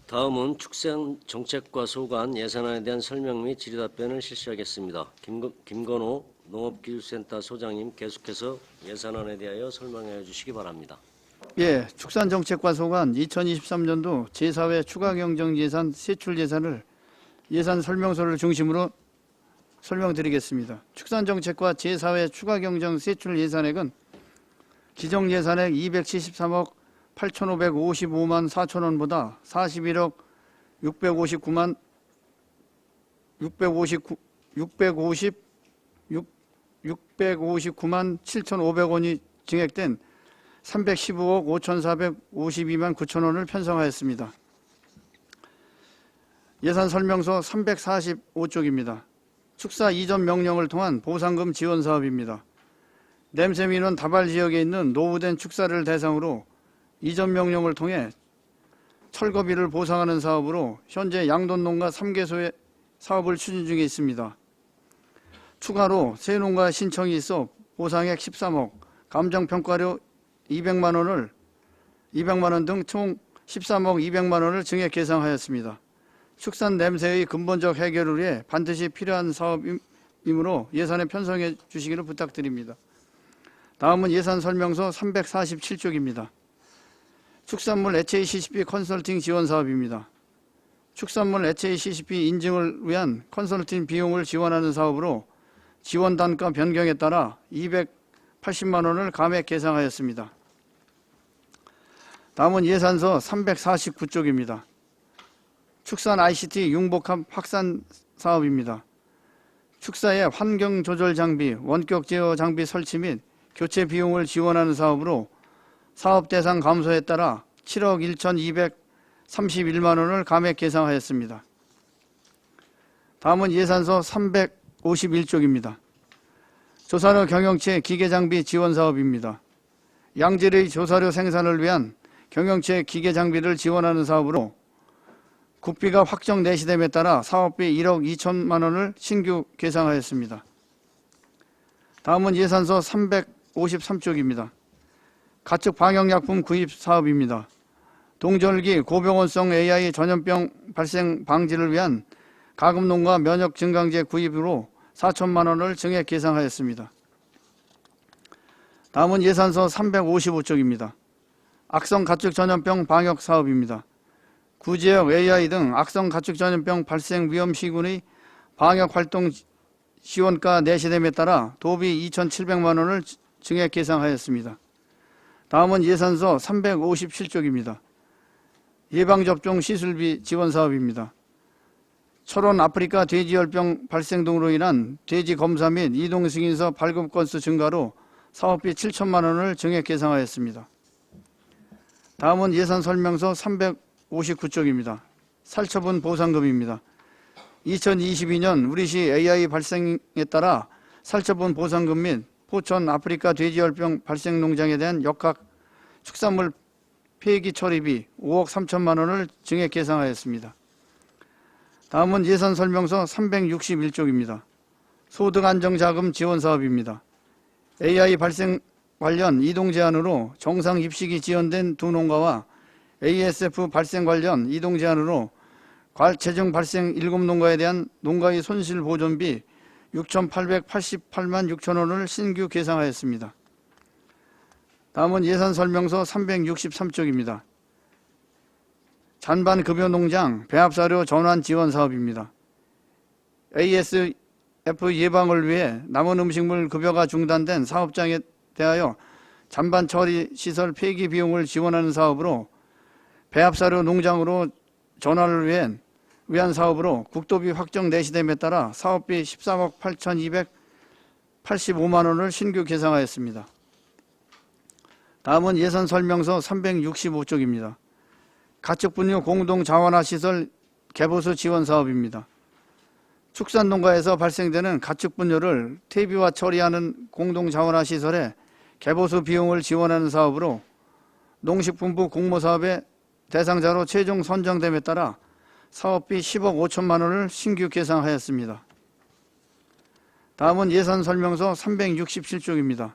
다음은 축산정책과 소관 예산안에 대한 설명 및 질의답변을 실시하겠습니다. 김건호 농업기술센터 소장님 계속해서 예산안에 대하여 설명해 주시기 바랍니다. 예, 축산정책과 소관 2023년도 제4회 추가경정예산 세출예산을 예산 설명서를 중심으로 설명드리겠습니다. 축산정책과 제4회 추가경정 세출예산액은 기정예산액 273억 8,555만 4천원보다 41억 659만 7,500원이 증액된 315억 5,452만 9천원을 편성하였습니다. 예산 설명서 345쪽입니다. 축사 이전 명령을 통한 보상금 지원 사업입니다. 냄새민원 다발 지역에 있는 노후된 축사를 대상으로 이전 명령을 통해 철거비를 보상하는 사업으로 현재 양돈농가 3개소의 사업을 추진 중에 있습니다. 추가로 새 농가 신청이 있어 보상액 13억, 감정평가료 200만 원 등 총 13억 200만 원을 증액 예상하였습니다. 축산 냄새의 근본적 해결을 위해 반드시 필요한 사업이므로 예산에 편성해 주시기를 부탁드립니다. 다음은 예산 설명서 347쪽입니다. 축산물 HACCP 컨설팅 지원 사업입니다. 축산물 HACCP 인증을 위한 컨설팅 비용을 지원하는 사업으로 지원 단가 변경에 따라 280만 원을 감액 예상하였습니다. 다음은 예산서 349쪽입니다. 축산 ICT 융복합 확산 사업입니다. 축사의 환경조절 장비, 원격 제어 장비 설치 및 교체 비용을 지원하는 사업으로 사업 대상 감소에 따라 7억 1,231만 원을 감액 예상하였습니다. 다음은 예산서 351쪽입니다. 조사료 경영체 기계장비 지원 사업입니다. 양질의 조사료 생산을 위한 경영체 기계장비를 지원하는 사업으로 국비가 확정 내시됨에 따라 사업비 1억 2천만 원을 신규 계상하였습니다. 다음은 예산서 353쪽입니다. 가축 방역약품 구입 사업입니다. 동절기 고병원성 AI 전염병 발생 방지를 위한 가금농가 면역 증강제 구입으로 4천만 원을 증액 계상하였습니다. 다음은 예산서 355쪽입니다. 악성 가축 전염병 방역 사업입니다. 구지역 AI 등 악성 가축 전염병 발생 위험 시군의 방역 활동 지원가 내시됨에 따라 도비 2,700만 원을 증액 계상하였습니다. 다음은 예산서 357쪽입니다. 예방접종 시술비 지원 사업입니다. 철원 아프리카 돼지열병 발생 등으로 인한 돼지 검사 및 이동승인서 발급 건수 증가로 사업비 7천만 원을 증액 계상하였습니다. 다음은 예산 설명서 359쪽입니다. 살처분 보상금입니다. 2022년 우리시 AI 발생에 따라 살처분 보상금 및 포천 아프리카 돼지열병 발생 농장에 대한 역학 축산물 폐기 처리비 5억 3천만 원을 증액 계상하였습니다. 다음은 예산 설명서 361쪽입니다. 소득안정자금 지원 사업입니다. AI 발생 관련 이동 제한으로 정상 입식이 지연된 두 농가와 ASF 발생 관련 이동 제한으로 재정 발생 7농가에 대한 농가의 손실 보존비 6,888만 6천 원을 신규 계상하였습니다. 다음은 예산 설명서 363쪽입니다. 잔반급여 농장 배합사료 전환 지원 사업입니다. ASF 예방을 위해 남은 음식물 급여가 중단된 사업장에 대하여 잔반 처리 시설 폐기 비용을 지원하는 사업으로 배합사료 농장으로 전환을 위한 사업으로 국도비 확정 내시됨에 따라 사업비 13억 8,285만 원을 신규 계상하였습니다. 다음은 예산 설명서 365쪽입니다. 가축분유 공동자원화 시설 개보수 지원 사업입니다. 축산농가에서 발생되는 가축분유를 퇴비화 처리하는 공동자원화 시설에 개보수 비용을 지원하는 사업으로 농식품부 공모사업의 대상자로 최종 선정됨에 따라 사업비 10억 5천만 원을 신규 계상하였습니다. 다음은 예산 설명서 367쪽입니다.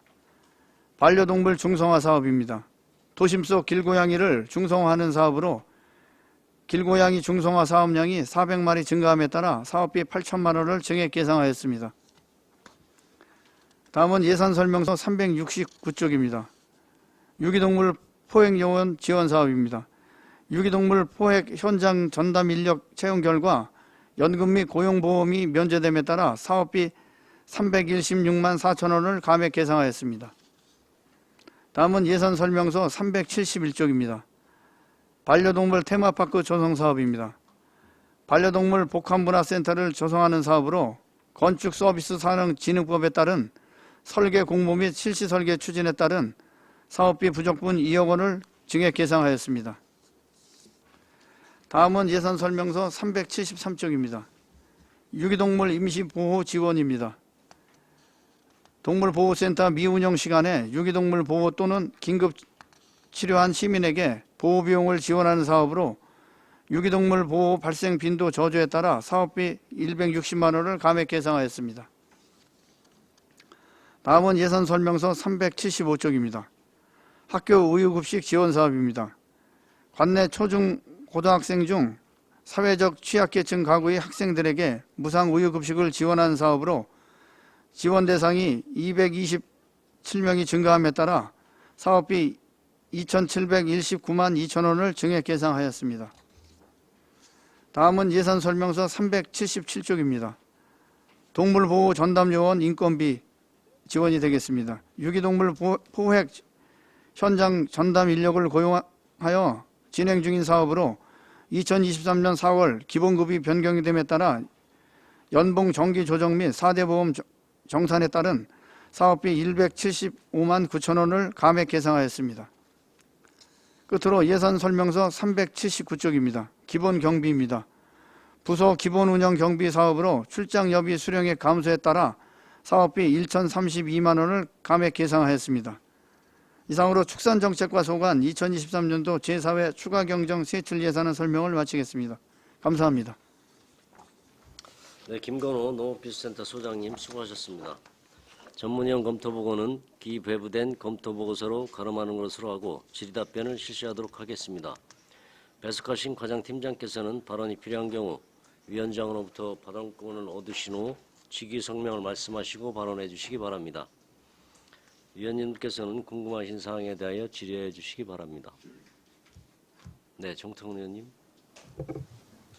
반려동물 중성화 사업입니다. 도심 속 길고양이를 중성화하는 사업으로 길고양이 중성화 사업량이 400마리 증가함에 따라 사업비 8천만 원을 증액 계상하였습니다. 다음은 예산 설명서 369쪽입니다. 유기동물 포획 요원 지원 사업입니다. 유기동물 포획 현장 전담 인력 채용 결과 연금 및 고용보험이 면제됨에 따라 사업비 316만 4천 원을 감액 계상하였습니다. 다음은 예산 설명서 371쪽입니다. 반려동물 테마파크 조성 사업입니다. 반려동물 복합문화센터를 조성하는 사업으로 건축서비스산업진흥법에 따른 설계 공모 및 실시 설계 추진에 따른 사업비 부족분 2억 원을 증액 계상하였습니다. 다음은 예산 설명서 373쪽입니다. 유기동물 임시보호 지원입니다. 동물보호센터 미운영 시간에 유기동물 보호 또는 긴급 치료한 시민에게 보호비용을 지원하는 사업으로 유기동물 보호 발생 빈도 저조에 따라 사업비 160만 원을 감액 계상하였습니다. 다음은 예산 설명서 375쪽입니다. 학교 우유급식 지원 사업입니다. 관내 초중 고등학생 중 사회적 취약계층 가구의 학생들에게 무상 우유급식을 지원하는 사업으로 지원 대상이 227명이 증가함에 따라 사업비 2,719만 2천 원을 증액 계상하였습니다. 다음은 예산 설명서 377쪽입니다. 동물보호 전담요원 인건비 지원이 되겠습니다. 유기동물 포획 현장 전담 인력을 고용하여 진행 중인 사업으로 2023년 4월 기본급이 변경이 됨에 따라 연봉 정기 조정 및 4대 보험 정산에 따른 사업비 175만 9천 원을 감액 계상하였습니다. 끝으로 예산 설명서 379쪽입니다. 기본 경비입니다. 부서 기본 운영 경비 사업으로 출장 여비 수령액 감소에 따라 사업비 1,032만 원을 감액 계상하였습니다. 이상으로 축산정책과 소관 2023년도 제4회 추가경정 세출 예산안 설명을 마치겠습니다. 감사합니다. 네, 김건호 농업기술센터 소장님 수고하셨습니다. 전문위원 검토보고는 기배부된 검토보고서로 가름하는 것으로 하고 질의답변을 실시하도록 하겠습니다. 배석하신 과장팀장께서는 발언이 필요한 경우 위원장으로부터 발언권을 얻으신 후 직위성명을 말씀하시고 발언해 주시기 바랍니다. 위원님께서는 궁금하신 사항에 대하여 질의해 주시기 바랍니다. 네, 정태훈 의원님.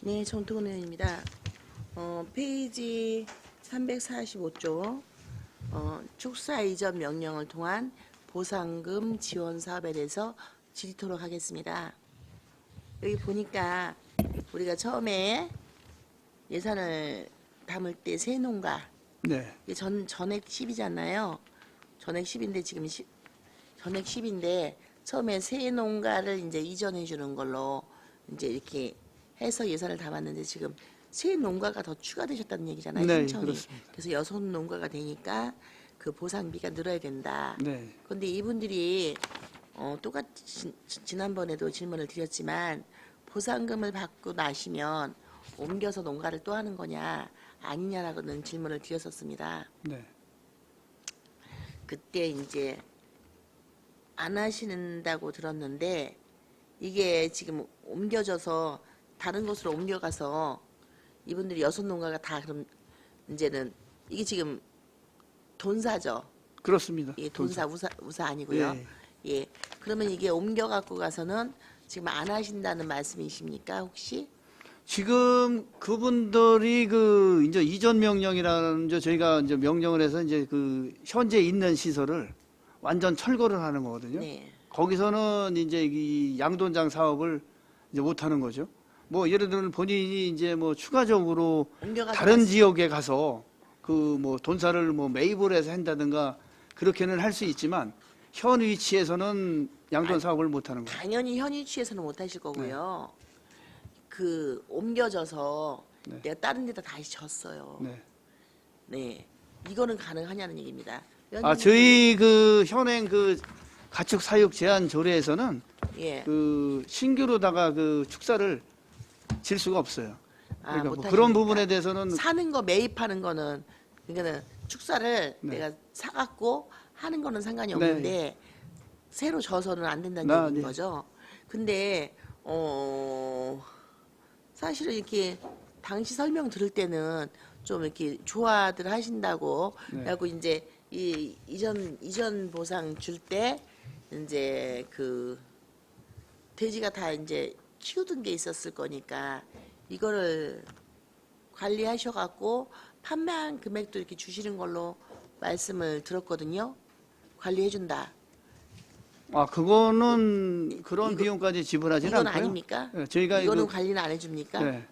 네, 정태훈 의원입니다. 페이지 345조 축사 이전 명령을 통한 보상금 지원 사업에 대해서 질의토록 하겠습니다. 여기 보니까 우리가 처음에 예산을 담을 때 새농가 네. 이게 전액 10이잖아요. 전액 10인데 지금 전액 10인데 처음에 새농가를 이제 이전해 주는 걸로 이제 이렇게 해서 예산을 담았는데 지금 새 농가가 더 추가되셨다는 얘기잖아요. 네, 신청이. 그렇습니다. 그래서 6농가가 되니까 그 보상비가 늘어야 된다. 네. 그런데 이분들이 똑같이 지난번에도 질문을 드렸지만 보상금을 받고 나시면 옮겨서 농가를 또 하는 거냐 아니냐라고는 질문을 드렸었습니다. 네. 그때 이제 안 하신다고 들었는데 이게 지금 옮겨져서 다른 곳으로 옮겨가서 이분들이 6농가가 다 그럼 이제는 이게 지금 돈사죠. 그렇습니다. 예, 돈사 우사 아니고요. 예. 예. 그러면 이게 옮겨 갖고 가서는 지금 안 하신다는 말씀이십니까, 혹시? 지금 그분들이 그 이제 이전 명령이라는 이제 저희가 이제 명령을 해서 이제 그 현재 있는 시설을 완전 철거를 하는 거거든요. 네. 거기서는 이제 이 양돈장 사업을 이제 못 하는 거죠. 뭐 예를 들면 본인이 이제 뭐 추가적으로 옮겨가서 다른 지역에 가서 그 뭐 돈사를 뭐 매입을 해서 한다든가 그렇게는 할 수 있지만 현 위치에서는 양돈 사업을 못 하는 거예요. 당연히 현 위치에서는 못 하실 거고요. 그 옮겨져서 네. 내가 다른 데다 다시 졌어요. 네. 네. 이거는 가능하냐는 얘기입니다. 아, 저희 그 현행 그 가축 사육 제한 조례에서는 예. 그 신규로다가 그 축사를 질 수가 없어요. 아, 그러니까 못 뭐 그런 하십니까? 부분에 대해서는 사는 거 매입하는 거는 그러니까는 축사를 네. 내가 사갖고 하는 거는 상관이 없는데 새로 져서는 안 된다는 아, 얘기인 네. 거죠. 근데 사실은 이렇게 당시 설명 들을 때는 좀 이렇게 좋아들 하신다고 네. 그래갖고 이제 이 이전 보상 줄 때 이제 그 돼지가 다 이제 키우던 게 있었을 거니까 이거를 관리하셔갖고 판매한 금액도 이렇게 주시는 걸로 말씀을 들었거든요. 관리해준다. 아, 그거는 그런 이거- 비용까지 지불하지는 이건 않고요. 아닙니까? 예, 저희가 이거는 이거 관리는 안 해줍니까? 네.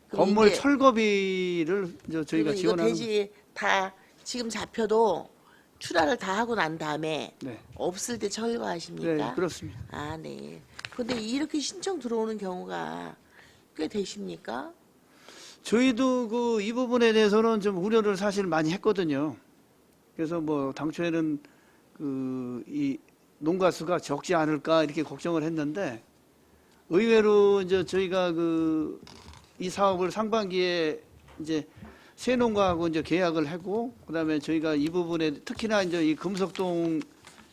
그럼 건물 이게- 철거비를 저희가 그러면 이거 지원하는 돼지 다 지금 잡혀도 출하를 다 하고 난 다음에 네. 없을 때 철거하십니까? 네, 그렇습니다. 아, 네. 근데 이렇게 신청 들어오는 경우가 꽤 되십니까? 저희도 그 이 부분에 대해서는 좀 우려를 사실 많이 했거든요. 그래서 뭐 당초에는 그 이 농가 수가 적지 않을까 이렇게 걱정을 했는데 의외로 이제 저희가 그 이 사업을 상반기에 이제 새 농가하고 이제 계약을 하고 그다음에 저희가 이 부분에 특히나 이제 이 금속동에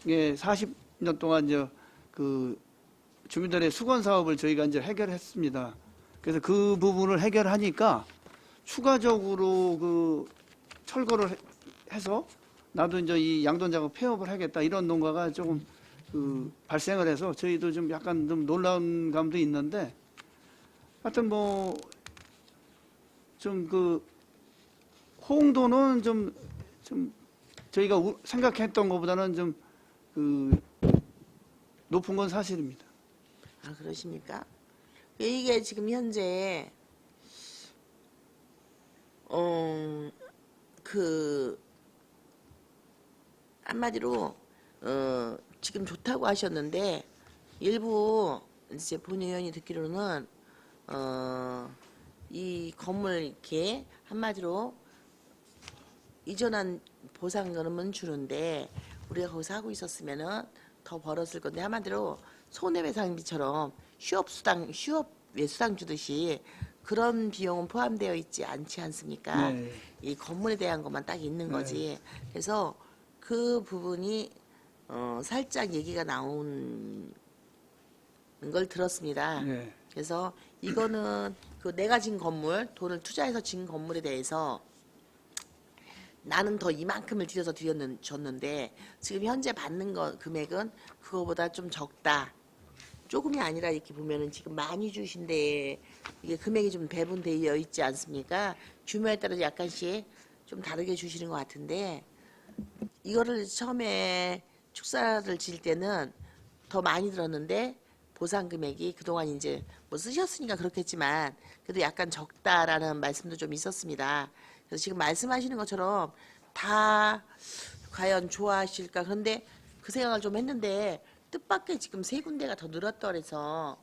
40년 동안 이제 그 주민들의 수건 사업을 저희가 이제 해결했습니다. 그래서 그 부분을 해결하니까 추가적으로 그 철거를 해서 나도 이제 이 양돈 작업 폐업을 하겠다 이런 농가가 조금 그 발생을 해서 저희도 좀 약간 좀 놀라운 감도 있는데 하여튼 뭐 좀 그 호응도는 좀 저희가 생각했던 것보다는 좀 그 높은 건 사실입니다. 아, 그러십니까? 이게 지금 현재 그 한마디로 지금 좋다고 하셨는데 일부 이제 본 의원이 듣기로는 이 건물 이렇게 한마디로 이전한 보상금은 주는데 우리가 거기서 하고 있었으면은 더 벌었을 건데 한마디로 손해배상비처럼 휴업 외수당 주듯이 그런 비용은 포함되어 있지 않지 않습니까? 네. 이 건물에 대한 것만 딱 있는 네. 거지. 그래서 그 부분이 살짝 얘기가 나온 걸 들었습니다. 네. 그래서 이거는 그 내가 진 건물, 돈을 투자해서 진 건물에 대해서 나는 더 이만큼을 들여서 줬는데 지금 현재 받는 금액은 그거보다 좀 적다. 조금이 아니라 이렇게 보면은 지금 많이 주신데 이게 금액이 좀 배분되어 있지 않습니까? 규모에 따라서 약간씩 좀 다르게 주시는 것 같은데 이거를 처음에 축사를 질 때는 더 많이 들었는데 보상 금액이 그동안 이제 뭐 쓰셨으니까 그렇겠지만 그래도 약간 적다라는 말씀도 좀 있었습니다. 그래서 지금 말씀하시는 것처럼 다 과연 좋아하실까? 그런데 그 생각을 좀 했는데 뜻밖의 지금 세 군데가 더 늘었다 그래서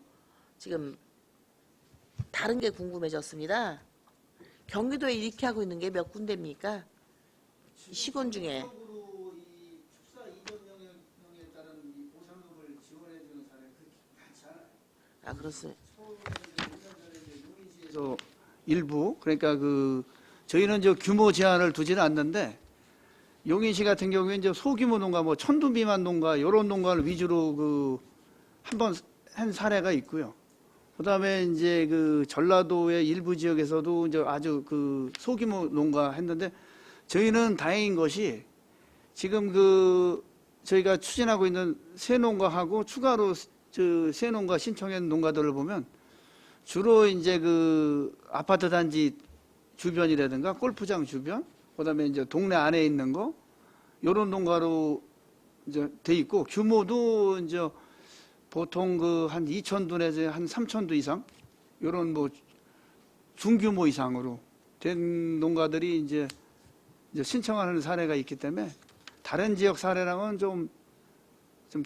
지금 다른 게 궁금해졌습니다. 경기도에 이렇게 하고 있는 게 몇 군데입니까? 시군 중에. 아, 그렇습니다. 그래서 일부 그러니까 그 저희는 저 규모 제한을 두지는 않는데 용인시 같은 경우에 이제 소규모 농가 뭐 1,000두 미만 농가 이런 농가를 위주로 그 한번 한 사례가 있고요. 그다음에 이제 그 전라도의 일부 지역에서도 이제 아주 그 소규모 농가 했는데 저희는 다행인 것이 지금 그 저희가 추진하고 있는 새 농가하고 추가로 새 농가 신청한 농가들을 보면 주로 이제 그 아파트 단지 주변이라든가 골프장 주변, 그다음에 이제 동네 안에 있는 거 요런 농가로 이제 돼 있고 규모도 이제 보통 그 한 2,000두 내지 한 3,000두 이상 요런 뭐 중규모 이상으로 된 농가들이 이제 신청하는 사례가 있기 때문에 다른 지역 사례랑은 좀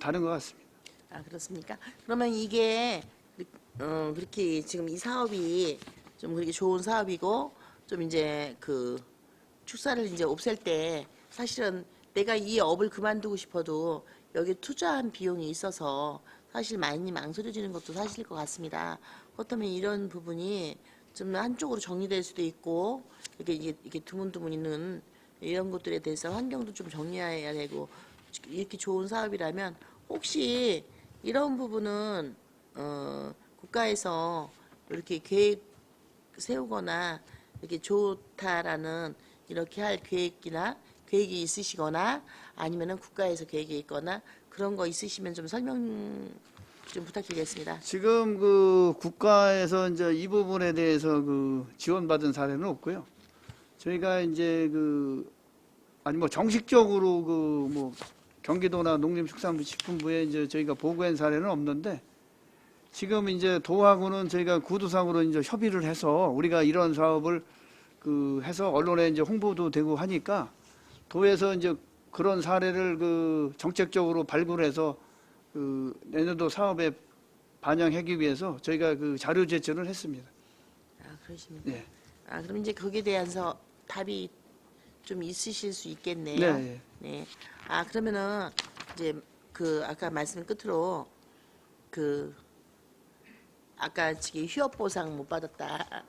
다른 것 같습니다. 아, 그렇습니까? 그러면 이게 그렇게 지금 이 사업이 좀 그렇게 좋은 사업이고 좀 이제 그 축사를 이제 없앨 때 사실은 내가 이 업을 그만두고 싶어도 여기 투자한 비용이 있어서 사실 많이 망설여지는 것도 사실일 것 같습니다. 그렇다면 이런 부분이 좀 한쪽으로 정리될 수도 있고 이렇게 드문드문 있는 이런 것들에 대해서 환경도 좀 정리해야 되고 이렇게 좋은 사업이라면 혹시 이런 부분은 국가에서 이렇게 계획 세우거나 이렇게 좋다라는 이렇게 할 계획이 있으시거나 아니면은 국가에서 계획이 있거나 그런 거 있으시면 좀 설명 좀 부탁드리겠습니다. 지금 그 국가에서 이제 이 부분에 대해서 그 지원받은 사례는 없고요. 저희가 이제 그 아니 뭐 정식적으로 그 뭐 경기도나 농림축산식품부에 이제 저희가 보고한 사례는 없는데 지금 이제 도하고는 저희가 구두상으로 이제 협의를 해서 우리가 이런 사업을 그 해서 언론에 이제 홍보도 되고 하니까 도에서 이제 그런 사례를 그 정책적으로 발굴해서 그 내년도 사업에 반영하기 위해서 저희가 그 자료 제출을 했습니다. 아, 그러십니까? 네. 아, 그럼 이제 거기에 대해서 답이 좀 있으실 수 있겠네요. 네. 네. 아, 그러면은 이제 그 아까 말씀 끝으로 그 아까 지금 휴업 보상 못 받았다라는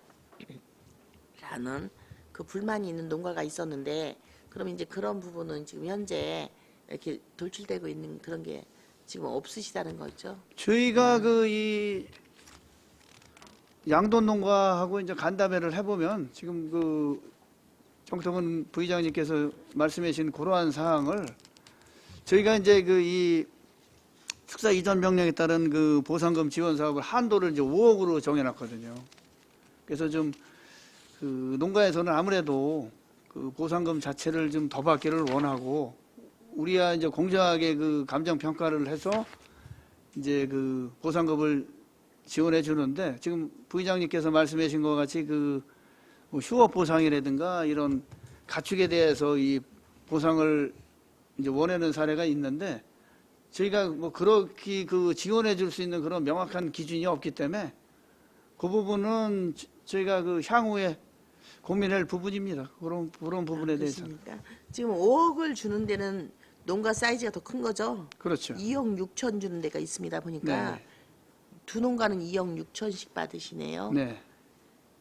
그 불만이 있는 농가가 있었는데 그럼 이제 그런 부분은 지금 현재 이렇게 돌출되고 있는 그런 게 지금 없으시다는 거죠? 저희가 그 이 양돈 농가하고 이제 간담회를 해보면 지금 그 정성은 부의장님께서 말씀하신 그러한 사항을 저희가 이제 그 이 축사 이전 명령에 따른 그 보상금 지원 사업을 한도를 이제 5억으로 정해놨거든요. 그래서 좀 그 농가에서는 아무래도 그 보상금 자체를 좀 더 받기를 원하고 우리야 이제 공정하게 그 감정 평가를 해서 이제 그 보상금을 지원해 주는데 지금 부의장님께서 말씀하신 것 같이 그 뭐 휴업 보상이라든가 이런 가축에 대해서 이 보상을 이제 원하는 사례가 있는데 저희가 뭐 그렇게 그 지원해 줄 수 있는 그런 명확한 기준이 없기 때문에 그 부분은 저희가 그 향후에 고민할 부분입니다. 그런 부분에 대해서. 그렇습니까? 지금 5억을 주는 데는 농가 사이즈가 더 큰 거죠? 그렇죠. 2억 6천 주는 데가 있습니다. 보니까 네. 두 농가는 2억 6천씩 받으시네요. 네.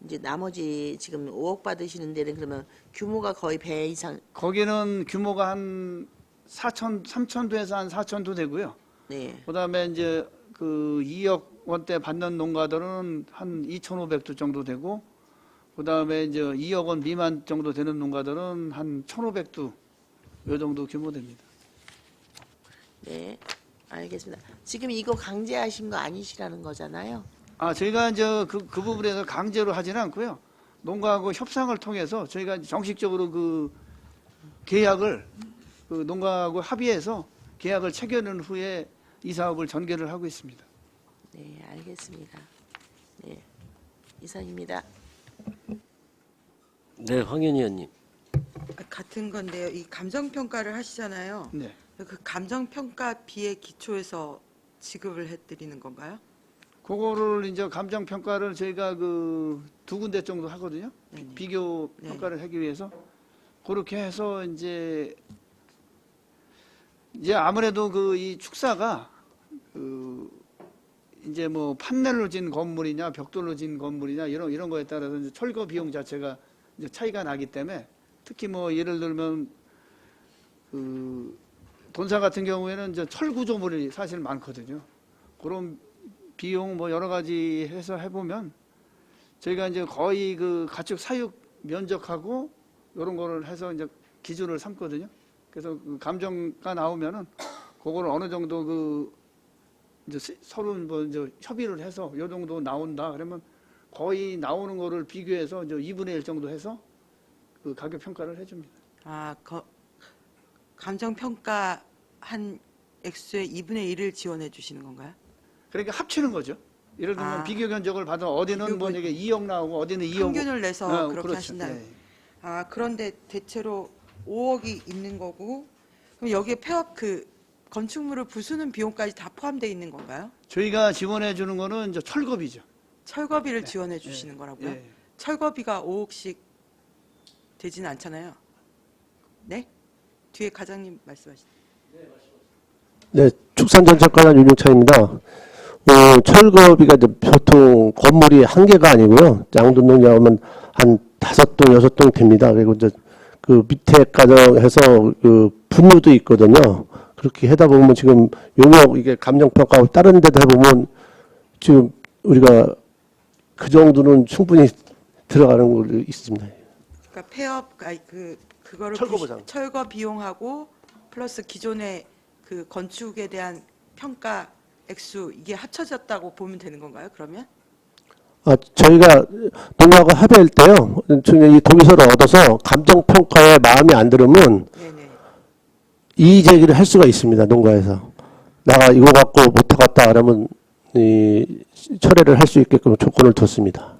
이제 나머지 지금 5억 받으시는 데는 그러면 규모가 거의 배 이상. 거기는 규모가 한 3천도에서 한 4천도 되고요. 네. 그다음에 이제 그 2억 원대 받는 농가들은 한 2,500도 정도 되고 그다음에 이제 2억 원 미만 정도 되는 농가들은 한 1,500도 요 정도 규모 됩니다. 네. 알겠습니다. 지금 이거 강제하신 거 아니시라는 거잖아요. 아, 저희가 이제 그 부분에서 강제로 하지는 않고요. 농가하고 협상을 통해서 저희가 정식적으로 그 계약을 그 농가하고 합의해서 계약을 체결한 후에 이 사업을 전개를 하고 있습니다. 네, 알겠습니다. 네. 이상입니다. 네, 황현희 의원님. 같은 건데요. 이 감정 평가를 하시잖아요. 네. 그 감정 평가비에 기초해서 지급을 해드리는 건가요? 그거를 이제 감정 평가를 저희가 그 두 군데 정도 하거든요. 네네. 비교 네. 평가를 하기 위해서 그렇게 해서 이제 아무래도 그 이 축사가 그 이제 뭐 판넬로 진 건물이냐 벽돌로 진 건물이냐 이런 거에 따라서 이제 철거 비용 자체가 이제 차이가 나기 때문에 특히 뭐 예를 들면 그 본사 같은 경우에는 이제 철구조물이 사실 많거든요. 그런 비용 뭐 여러 가지 해서 해보면 저희가 이제 거의 그 가축 사육 면적하고 이런 거를 해서 이제 기준을 삼거든요. 그래서 그 감정가 나오면은 그거를 어느 정도 그 이제 서로 뭐 이제 협의를 해서 요 정도 나온다 그러면 거의 나오는 거를 비교해서 이제 2분의 1 정도 해서 그 가격 평가를 해줍니다. 아, 감정 평가 한 액수의 2분의 1을 지원해 주시는 건가요? 그러니까 합치는 거죠. 예를 들면 아. 비교 견적을 받아 어디는 뭐 이게 2억 나오고 어디는 2억 평균을 내서 그렇게 그렇죠. 하신다. 네. 아, 그런데 대체로 5억이 있는 거고 그럼 여기에 폐업 그 건축물을 부수는 비용까지 다 포함되어 있는 건가요? 저희가 지원해 주는 거는 이제 철거비죠. 철거비를 지원해 주시는 거라고요? 예. 철거비가 5억씩 되지는 않잖아요. 네? 뒤에 과장님 말씀하시죠. 네, 축산전체과장 윤용차입니다. 철거비가 이제 보통 건물이 한 개가 아니고요. 양돈동에 오면 한 5동, 6동 됩니다. 그리고 이제 그 밑에 가정해서 그 분유도 있거든요. 그렇게 하다 보면 지금 용역 이게 감정평가하고 다른 데도 해보면 지금 우리가 그 정도는 충분히 들어가는 걸로 있습니다. 그러니까 폐업 그거를 철거 보상. 철거 비용하고 플러스 기존의 그 건축에 대한 평가 액수 이게 합쳐졌다고 보면 되는 건가요? 그러면? 저희가 농가하고 합의할 때요, 이 동의서를 얻어서 감정평가에 마음이 안 들으면 네네. 이의 제기를 할 수가 있습니다. 농가에서. 나가 이거 갖고 못하겠다 그러면 철회를 할 수 있게끔 조건을 뒀습니다.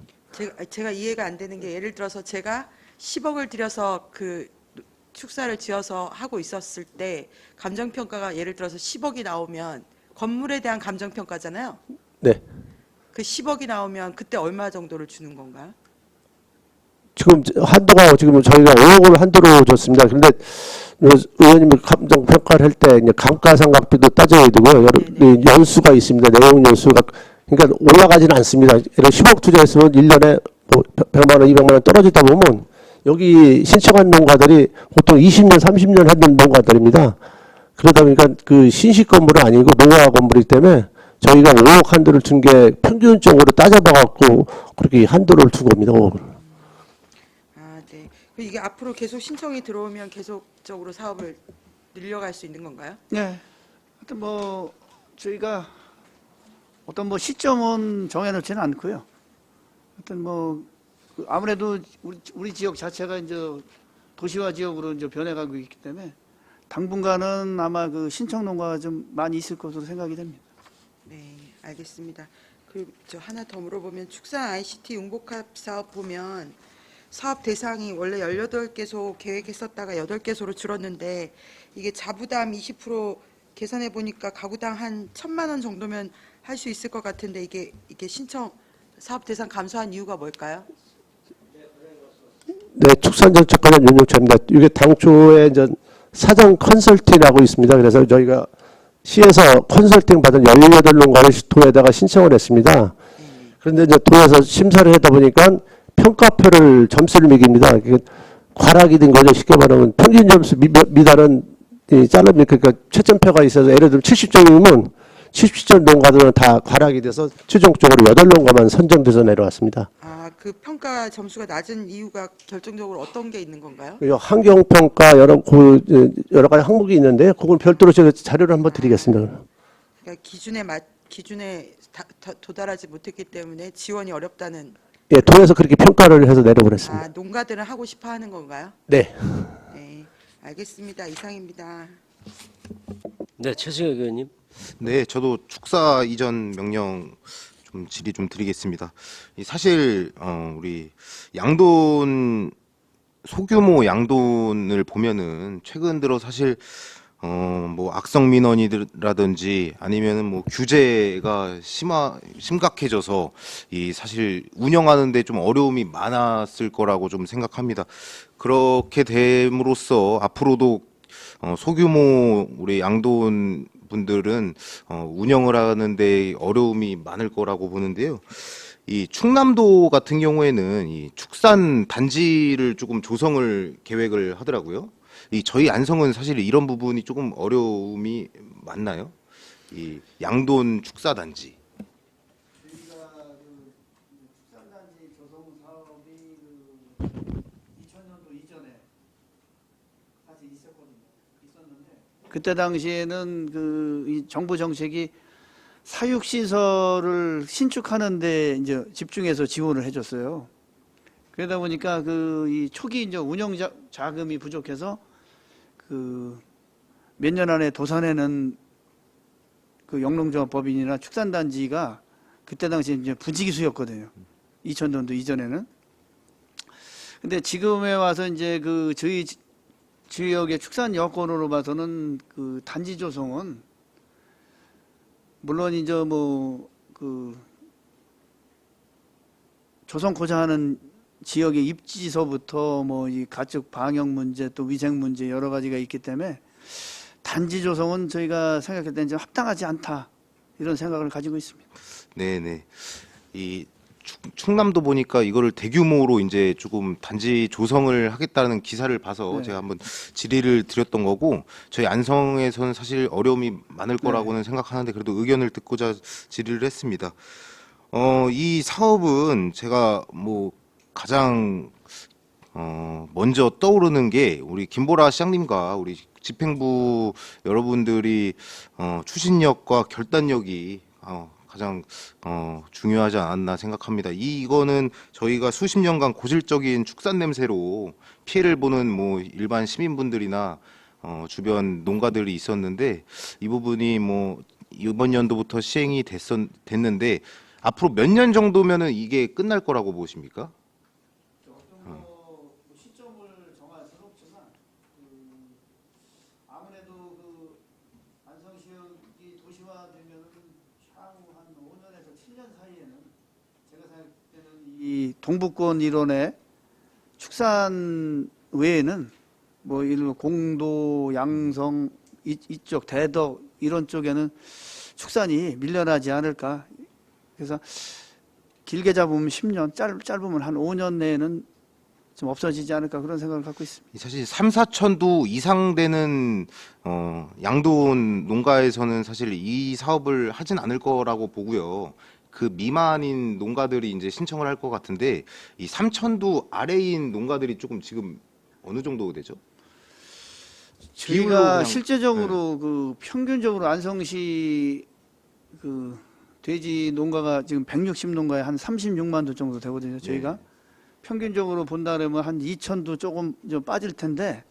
제가 이해가 안 되는 게 예를 들어서 제가 10억을 들여서 그 축사를 지어서 하고 있었을 때 감정평가가 예를 들어서 10억이 나오면 건물에 대한 감정평가잖아요. 네. 그 10억이 나오면 그때 얼마 정도를 주는 건가요? 지금 한도가 지금 저희가 5억을 한도로 줬습니다. 그런데 의원님이 감정 평가를 할 때 감가상각비도 따져야 되고요. 여러 연수가 있습니다. 내용 연수가 그러니까 올라가지는 않습니다. 예를 10억 투자했으면 1년에 뭐 100만 원, 200만 원 떨어지다 보면 여기 신청한 농가들이 보통 20년, 30년 했는 농가들입니다. 그러다 보니까 그 신식 건물은 아니고 노후화 건물이기 때문에 저희가 5억 한도를 준 게 평균적으로 따져봐갖고 그렇게 한도를 준 겁니다. 5억을. 아, 네. 이게 앞으로 계속 신청이 들어오면 계속적으로 사업을 늘려갈 수 있는 건가요? 네. 하여튼 뭐 저희가 어떤 뭐 시점은 정해놓지는 않고요. 하여튼 뭐 아무래도 우리 지역 자체가 이제 도시화 지역으로 이제 변해가고 있기 때문에 당분간은 아마 그 신청 농가가 좀 많이 있을 것으로 생각이 됩니다. 네, 알겠습니다. 그리고 저 하나 더 물어보면 축산 ICT 융복합 사업 보면 사업 대상이 원래 18개소 계획했었다가 8개소로 줄었는데 이게 자부담 20% 계산해 보니까 가구당 한 1,000만 원 정도면 할 수 있을 것 같은데 이게 신청 사업 대상 감소한 이유가 뭘까요? 네, 축산정책 관련 윤용차입니다. 이게 당초에 이제 사전 컨설팅이라고 있습니다. 그래서 저희가 시에서 컨설팅 받은 18농가를 도에다가 신청을 했습니다. 그런데 이제 도에서 심사를 하다 보니까 평가표를 점수를 매깁니다. 과락이 된 거죠. 쉽게 말하면 평균 점수 미달은 잘라면 그러니까 채점표가 있어서 예를 들면 70점이면 70점 농가들은 다 과락이 돼서 최종적으로 8농가만 선정돼서 내려왔습니다. 아, 그 평가 점수가 낮은 이유가 결정적으로 어떤 게 있는 건가요? 환경평가 여러 가지 항목이 있는데 그걸 별도로 제가 자료를 한번 드리겠습니다. 그러니까 기준에 도달하지 못했기 때문에 지원이 어렵다는. 예, 도에서 그렇게 평가를 해서 내려보냈습니다. 아, 농가들은 하고 싶어 하는 건가요? 네. 네, 알겠습니다. 이상입니다. 네, 최승혁 의원님. 네, 저도 축사 이전 명령 좀 질의 좀 드리겠습니다. 사실 우리 양돈 소규모 양돈을 보면은 최근 들어 사실 뭐 악성 민원이라든지 아니면은 뭐 규제가 심각해져서 이 사실 운영하는데 좀 어려움이 많았을 거라고 좀 생각합니다. 그렇게 됨으로써 앞으로도 소규모 우리 양돈 분들은 운영을 하는데 어려움이 많을 거라고 보는데요. 이 충남도 같은 경우에는 이 축산 단지를 조금 조성을 계획을 하더라고요. 이 저희 안성은 사실 이런 부분이 조금 어려움이 많나요? 이 양돈 축사 단지. 저희가 그 축산단지 조성 사업이 2000년도 이전에 사실 있었는데 그때 당시에는 이 정부 정책이 사육시설을 신축하는데 이제 집중해서 지원을 해줬어요. 그러다 보니까 이 초기 이제 운영 자금이 부족해서 몇 년 안에 도산에는 영농조합법인이나 축산단지가 그때 당시 이제 부지기수였거든요. 2000년도 이전에는. 근데 지금에 와서 이제 저희 지역의 축산 여건으로 봐서는 단지 조성은 물론 이제 조성코자 하는 지역의 입지서부터 이 가축 방역 문제 또 위생 문제 여러 가지가 있기 때문에 단지 조성은 저희가 생각할 때는 좀 합당하지 않다 이런 생각을 가지고 있습니다. 네네. 이 충남도 보니까 이거를 대규모로 이제 조금 단지 조성을 하겠다는 기사를 봐서 네. 제가 한번 질의를 드렸던 거고 저희 안성에서는 사실 어려움이 많을 거라고는 생각하는데 그래도 의견을 듣고자 질의를 했습니다. 이 사업은 제가 뭐 가장 먼저 떠오르는 게 우리 김보라 시장님과 우리 집행부 여러분들이 추진력과 결단력이 가장 중요하지 않았나 생각합니다. 이거는 저희가 수십 년간 고질적인 축산 냄새로 피해를 보는 뭐 일반 시민분들이나 주변 농가들이 있었는데 이 부분이 뭐 이번 연도부터 시행이 됐는데 앞으로 몇 년 정도면은 이게 끝날 거라고 보십니까? 시점을 정할 수는 없지만 아무래도 안성시역이 도시화되면 향후 한 5년에서 7년 사이에는 제가 생각할 때는 이 동북권 일원의 축산 외에는 뭐 이런 공도, 양성 이쪽 대덕 이런 쪽에는 축산이 밀려나지 않을까. 그래서 길게 잡으면 10년, 짧으면 한 5년 내에는 좀 없어지지 않을까 그런 생각을 갖고 있습니다. 사실 3, 4천도 이상 되는 양돈 농가에서는 사실 이 사업을 하진 않을 거라고 보고요. 그 미만인 농가들이 이제 신청을 할 것 같은데 이 3천도 아래인 농가들이 조금 지금 어느 정도 되죠? 비율로 저희가 그냥- 실제적으로 그 평균적으로 안성시 그 돼지 농가가 지금 160농가에 한 36만 두 정도 되거든요. 저희가 평균적으로 본다 그러면 한 2천도 조금 좀 빠질 텐데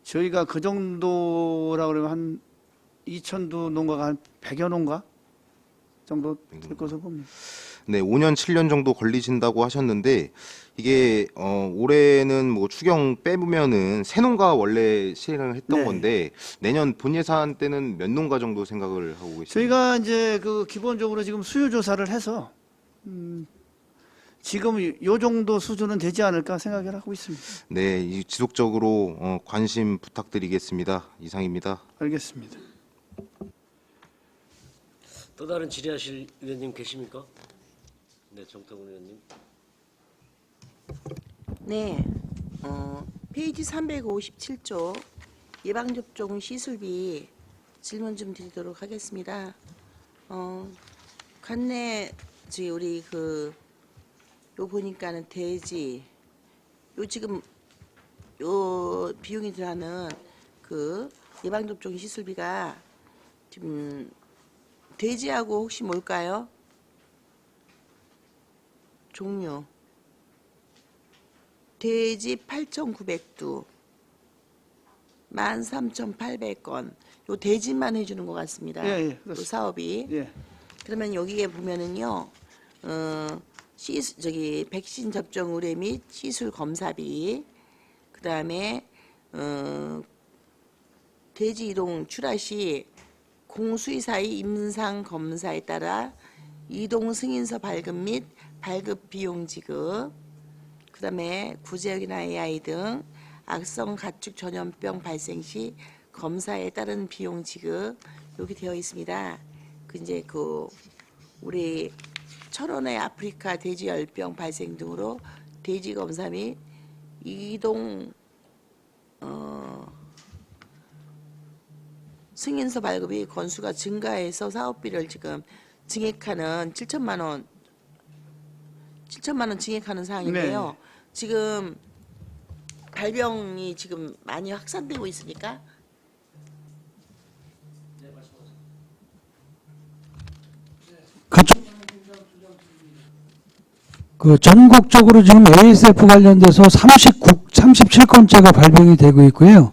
저희가 그 정도라 그러면 한 2천도 농가가 한 100여 농가 정도 될 것으로 봅니다. 네, 5년, 7년 정도 걸리신다고 하셨는데 이게 올해는 뭐 추경 빼보면은 새 농가 원래 시행을 했던 네. 건데 내년 본 예산 때는 몇 농가 정도 생각을 하고 계십니까? 저희가 이제 그 기본적으로 지금 수요 조사를 해서 지금 요 정도 수준은 되지 않을까 생각을 하고 있습니다. 네, 이 지속적으로 관심 부탁드리겠습니다. 이상입니다. 알겠습니다. 또 다른 질의하실 의원님 계십니까? 네, 정태근 의원님. 네, 페이지 357조 예방접종 시술비 질문 좀 드리도록 하겠습니다. 관내 우리 요 보니까는 돼지 요 지금 요 비용이 들어가는 그 예방접종 시술비가 지금 돼지하고 혹시 뭘까요? 종류 돼지 8,900두 13,800건 요 돼지만 해주는 것 같습니다. 예, 예, 요 그렇습니다. 사업이. 예. 그러면 여기에 보면은요, 백신 접종 의뢰 및 시술 검사비, 그 다음에 돼지 이동 출하 시 공수의사의 임상 검사에 따라 이동 승인서 발급 및 발급 비용 지급, 그 다음에 구제역이나 AI 등 악성 가축 전염병 발생 시 검사에 따른 비용 지급 여기 되어 있습니다. 이제 우리 철원의 아프리카 돼지열병 발생 등으로 돼지 검사 및 이동 승인서 발급이 건수가 증가해서 사업비를 지금 증액하는 7천만 원 증액하는 사항인데요. 네. 지금 발병이 지금 많이 확산되고 있습니까? 그 전국적으로 지금 ASF 관련돼서 37건째가 발병이 되고 있고요.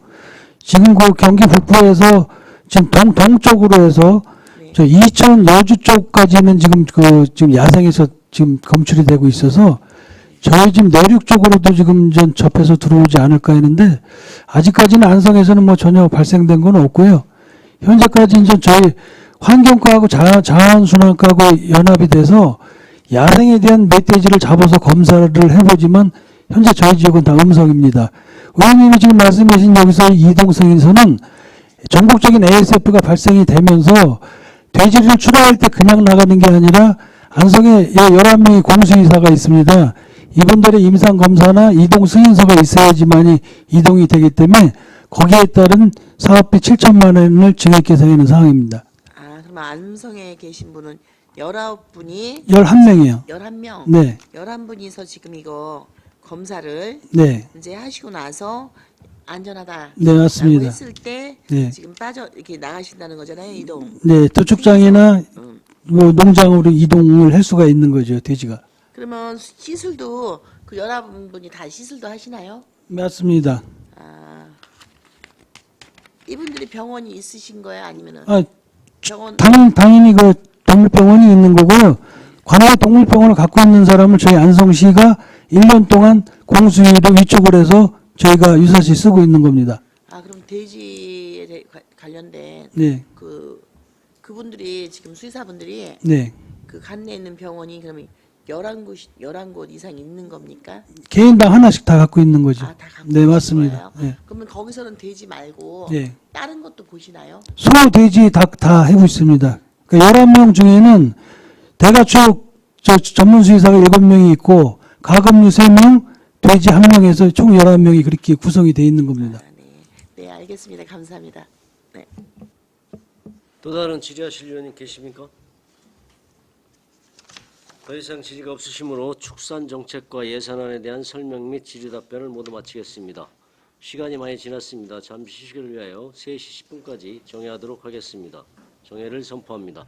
지금 그 경기 북부에서 지금 동쪽으로 해서 네. 저 이천 여주 쪽까지는 지금 야생에서 지금 검출이 되고 있어서 저희 지금 내륙 쪽으로도 지금 전 접해서 들어오지 않을까 했는데 아직까지는 안성에서는 뭐 전혀 발생된 건 없고요. 현재까지 이제 저희 환경과하고 자원순환과하고 연합이 돼서 야생에 대한 멧돼지를 잡아서 검사를 해보지만 현재 저희 지역은 다 음성입니다. 의원님이 지금 말씀하신 여기서 이동승인서는 전국적인 ASF가 발생이 되면서 돼지를 출하할 때 그냥 나가는 게 아니라 안성에 11명의 공수의사가 있습니다. 이분들의 임상검사나 이동승인서가 있어야지만이 이동이 되기 때문에 거기에 따른 사업비 7천만 원을 증액 계상하는 상황입니다. 그럼 안성에 계신 분은 19분이 11명이요. 11명, 네, 11분이서 지금 이거 검사를 네, 이제 하시고 나서 안전하다 네, 맞습니다. 라고 했을 때 네. 지금 빠져 이렇게 나가신다는 거잖아요. 이동. 네, 도축장이나 뭐 농장으로 이동을 할 수가 있는 거죠, 돼지가. 그러면 시술도 그 11분이 다 시술도 하시나요? 맞습니다. 아, 이분들이 병원이 있으신 거예요? 아니면은 아, 병원 당연히 그 동물병원이 있는 거고요. 관내 동물병원을 갖고 있는 사람을 저희 안성시가 1년 동안 공수위로 위촉을 해서 저희가 유사시 쓰고 있는 겁니다. 아 그럼 돼지에 관련된 네, 그분들이 지금 수의사분들이 네. 그 관내에 있는 병원이 그러면 11곳 이상 있는 겁니까? 개인당 하나씩 다 갖고 있는 거죠. 아, 다 갖고 네, 계신 맞습니다. 거예요? 네. 그러면 거기서는 돼지 말고 네. 다른 것도 보시나요? 소, 돼지 다 하고 있습니다. 그러니까 11명 중에는 대가축 전문 수의사가 7명이 있고 가금류 3명, 돼지 1명에서 총 11명이 그렇게 구성이 되어 있는 겁니다. 아, 네. 네, 알겠습니다. 감사합니다. 네. 또 다른 질의하실 의원님 계십니까? 더 이상 질의가 없으시므로 축산정책과 예산안에 대한 설명 및 질의 답변을 모두 마치겠습니다. 시간이 많이 지났습니다. 잠시 휴식을 위하여 3시 10분까지 정회하도록 하겠습니다. 정회를 선포합니다.